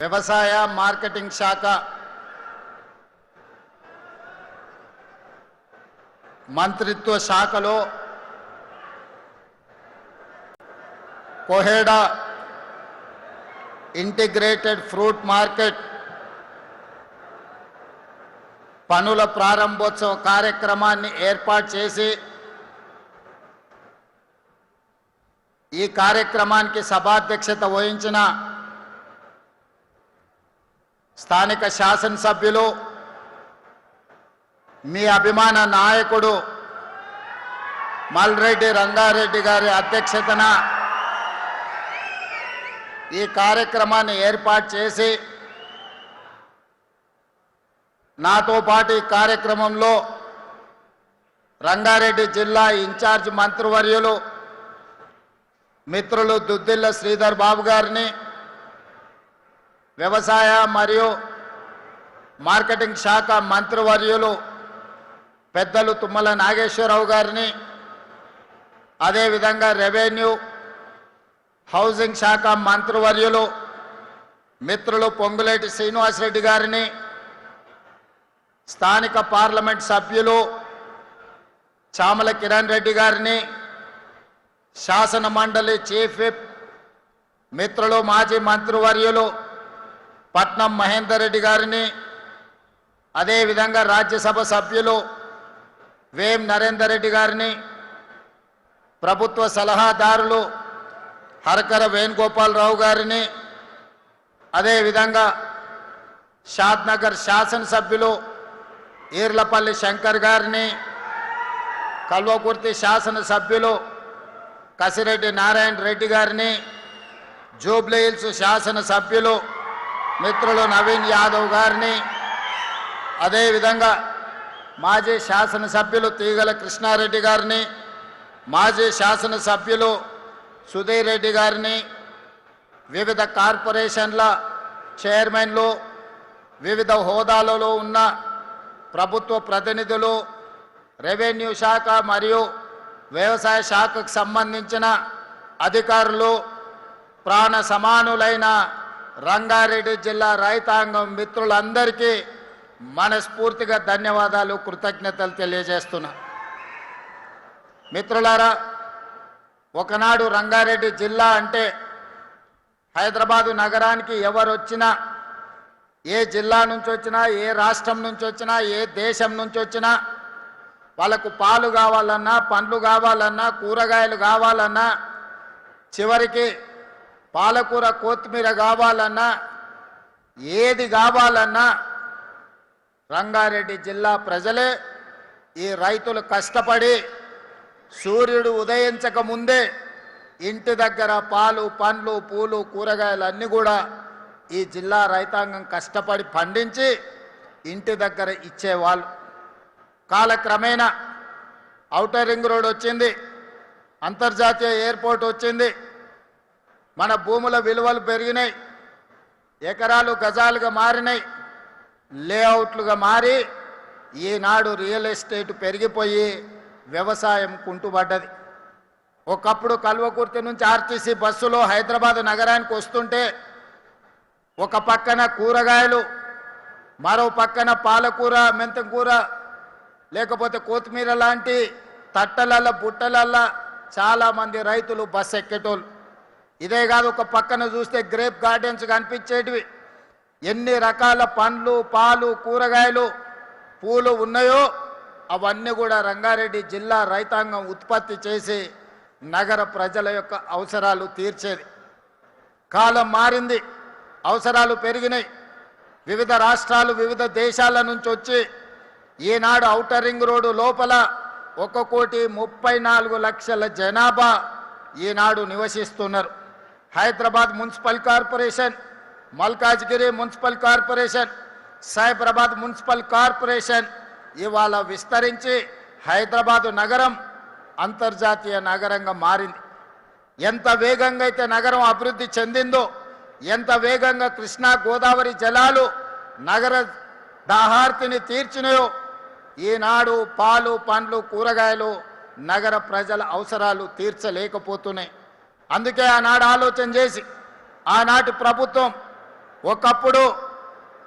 వ్యవసాయ మార్కెటింగ్ శాఖ మంత్రిత్వ శాఖలో కోహెడా ఇంటిగ్రేటెడ్ ఫ్రూట్ మార్కెట్ పనుల ప్రారంభోత్సవ కార్యక్రమాన్ని ఏర్పాటు చేసి ఈ కార్యక్రమానికి సభాధ్యక్షత వహించిన స్థానిక శాసనసభ్యులు మీ అభిమాన నాయకుడు మల్రెడ్డి రంగారెడ్డి గారి అధ్యక్షతన ఈ కార్యక్రమాన్ని ఏర్పాటు చేసి నాతో పాటు ఈ కార్యక్రమంలో రంగారెడ్డి జిల్లా ఇన్ఛార్జ్ మంత్రివర్యులు మిత్రులు దుద్దిల్ల శ్రీధర్ బాబు గారిని, వ్యవసాయ మరియు మార్కెటింగ్ శాఖ మంత్రివర్యులు పెద్దలు తుమ్మల నాగేశ్వరరావు గారిని, అదేవిధంగా రెవెన్యూ హౌసింగ్ శాఖ మంత్రివర్యులు మిత్రులు పొంగులేటి శ్రీనివాసరెడ్డి గారిని, స్థానిక పార్లమెంట్ సభ్యులు చామల కిరణ్ రెడ్డి గారిని, శాసన మండలి చీఫ్ విప్ మిత్రులు మాజీ మంత్రివర్యులు పట్నం మహేందర్ రెడ్డి గారిని, అదేవిధంగా రాజ్యసభ సభ్యులు వేం నరేందర్ రెడ్డి గారిని, ప్రభుత్వ సలహాదారులు హరకర వేణుగోపాలరావు గారిని, అదేవిధంగా షాద్నగర్ శాసనసభ్యులు ఈర్లపల్లి శంకర్ గారిని, కల్వకుర్తి శాసనసభ్యులు కసిరెడ్డి నారాయణ రెడ్డి గారిని, జూబ్లీహిల్స్ శాసనసభ్యులు మిత్రులు నవీన్ యాదవ్ గారిని, అదేవిధంగా మాజీ శాసనసభ్యులు తీగల కృష్ణారెడ్డి గారిని, మాజీ శాసనసభ్యులు సుధీర్ రెడ్డి గారిని, వివిధ కార్పొరేషన్ల చైర్మన్లు, వివిధ హోదాలలో ఉన్న ప్రభుత్వ ప్రతినిధులు, రెవెన్యూ శాఖ మరియు వ్యవసాయ శాఖకు సంబంధించిన అధికారులు, ప్రాణ సమానులైన రంగారెడ్డి జిల్లా రైతాంగం మిత్రులందరికీ మనస్ఫూర్తిగా ధన్యవాదాలు, కృతజ్ఞతలు తెలియజేస్తున్నా. మిత్రులారా, ఒకనాడు రంగారెడ్డి జిల్లా అంటే హైదరాబాదు నగరానికి ఎవరు వచ్చినా, ఏ జిల్లా నుంచి వచ్చినా, ఏ రాష్ట్రం నుంచి వచ్చినా, ఏ దేశం నుంచి వచ్చినా వాళ్ళకు పాలు కావాలన్నా, పండ్లు కావాలన్నా, కూరగాయలు కావాలన్నా, చివరికి పాలకూర కొత్తిమీర కావాలన్నా, ఏది కావాలన్నా రంగారెడ్డి జిల్లా ప్రజలే, ఈ రైతులు కష్టపడి సూర్యుడు ఉదయించక ముందే ఇంటి దగ్గర పాలు, పండ్లు, పూలు, కూరగాయలు అన్నీ కూడా ఈ జిల్లా రైతాంగం కష్టపడి పండించి ఇంటి దగ్గర ఇచ్చేవాళ్ళు. కాలక్రమేణా ఔటర్ రింగ్ రోడ్ వచ్చింది, అంతర్జాతీయ ఎయిర్పోర్ట్ వచ్చింది, మన భూముల విలువలు పెరిగినాయి, ఎకరాలు గజాలుగా మారినాయి, లేఅవుట్లుగా మారి ఈనాడు రియల్ ఎస్టేట్ పెరిగిపోయి వ్యవసాయం కుంటుపడ్డది. ఒకప్పుడు కల్వకుర్తి నుంచి ఆర్టీసీ బస్సులో హైదరాబాద్ నగరానికి వస్తుంటే ఒక పక్కన కూరగాయలు, మరో పక్కన పాలకూర, మెంతంకూర, లేకపోతే కొత్తిమీర లాంటి తట్టలల్ల బుట్టలల్ల చాలామంది రైతులు బస్సు ఎక్కేటోళ్ళు. ఇదే కాదు, ఒక పక్కన చూస్తే గ్రేప్ గార్డెన్స్ కనిపించేటివి. ఎన్ని రకాల పండ్లు, పాలు, కూరగాయలు, పూలు ఉన్నాయో అవన్నీ కూడా రంగారెడ్డి జిల్లా రైతాంగం ఉత్పత్తి చేసి నగర ప్రజల యొక్క అవసరాలు తీర్చేది. కాలం మారింది, అవసరాలు పెరిగినాయి. వివిధ రాష్ట్రాలు, వివిధ దేశాల నుంచి వచ్చి ఈనాడు ఔటర్ రింగ్ రోడ్డు లోపల 1,34,00,000 జనాభా ఈనాడు నివసిస్తున్నారు. Hyderabad municipal corporation, Malkajgiri municipal corporation, Cyberabad municipal corporation ఇవాళ విస్తరించి హైదరాబాదు నగరం అంతర్జాతీయ నగరంగా మారింది. ఎంత వేగంగా అయితే నగరం అభివృద్ధి చెందిందో, ఎంత వేగంగా కృష్ణా గోదావరి జలాలు నగర దాహార్తిని తీర్చినాయో, ఈనాడు పాలు, పండ్లు, కూరగాయలు నగర ప్రజల అవసరాలు తీర్చలేకపోతున్నాయి. అందుకే ఆనాడు ఆలోచన చేసి ఆనాటి ప్రభుత్వం ఒకప్పుడు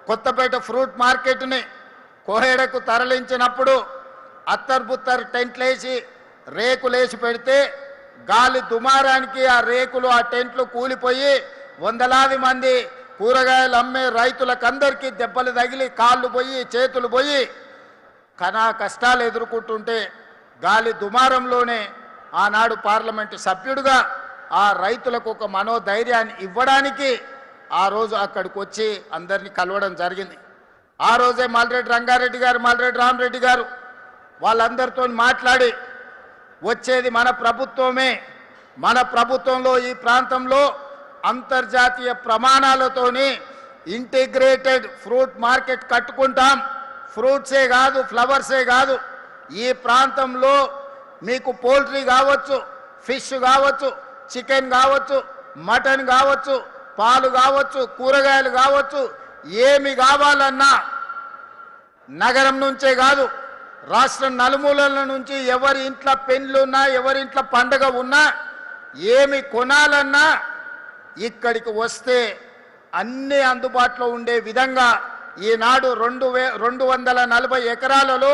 కొత్తపేట ఫ్రూట్ మార్కెట్ని కోహెడకు తరలించినప్పుడు అత్తర్బుత్తర్ టెంట్లేసి రేకులేసి పెడితే గాలి దుమారానికి ఆ రేకులు ఆ టెంట్లు కూలిపోయి వందలాది మంది కూరగాయలు అమ్మే రైతులకందరికీ దెబ్బలు తగిలి కాళ్ళు పోయి చేతులు పోయి కష్టాలు ఎదుర్కొంటుంటే గాలి దుమారంలోనే ఆనాడు పార్లమెంటు సభ్యుడిగా ఆ రైతులకు ఒక మనోధైర్యాన్ని ఇవ్వడానికి ఆ రోజు అక్కడికి వచ్చి అందరినీ కలవడం జరిగింది. ఆ రోజే మల్రెడ్డి రంగారెడ్డి గారు, మల్రెడ్డి రామరెడ్డి గారు వాళ్ళందరితో మాట్లాడి వచ్చేది మన ప్రభుత్వమే, మన ప్రభుత్వంలో ఈ ప్రాంతంలో అంతర్జాతీయ ప్రమాణాలతోని ఇంటిగ్రేటెడ్ ఫ్రూట్ మార్కెట్ కట్టుకుంటాం. ఫ్రూట్సే కాదు, ఫ్లవర్సే కాదు, ఈ ప్రాంతంలో మీకు పోల్ట్రీ కావచ్చు, ఫిష్ కావచ్చు, చికెన్ కావచ్చు, మటన్ కావచ్చు, పాలు కావచ్చు, కూరగాయలు కావచ్చు, ఏమి కావాలన్నా నగరం నుంచే కాదు రాష్ట్రం నలుమూలల నుంచి ఎవరి ఇంట్లో పెళ్ళున్నా ఎవరి ఇంట్లో పండగ ఉన్నా ఏమి కొనాలన్నా ఇక్కడికి వస్తే అన్నీ అందుబాటులో ఉండే విధంగా ఈనాడు 240 ఎకరాలలో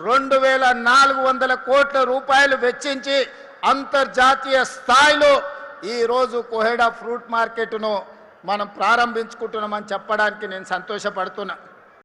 2400 కోట్ల రూపాయలు వెచ్చించి అంతర్జాతీయ స్థాయిలో ఈరోజు కోహెడా ఫ్రూట్ మార్కెట్ను మనం ప్రారంభించుకుంటున్నామని చెప్పడానికి నేను సంతోషపడుతున్నా.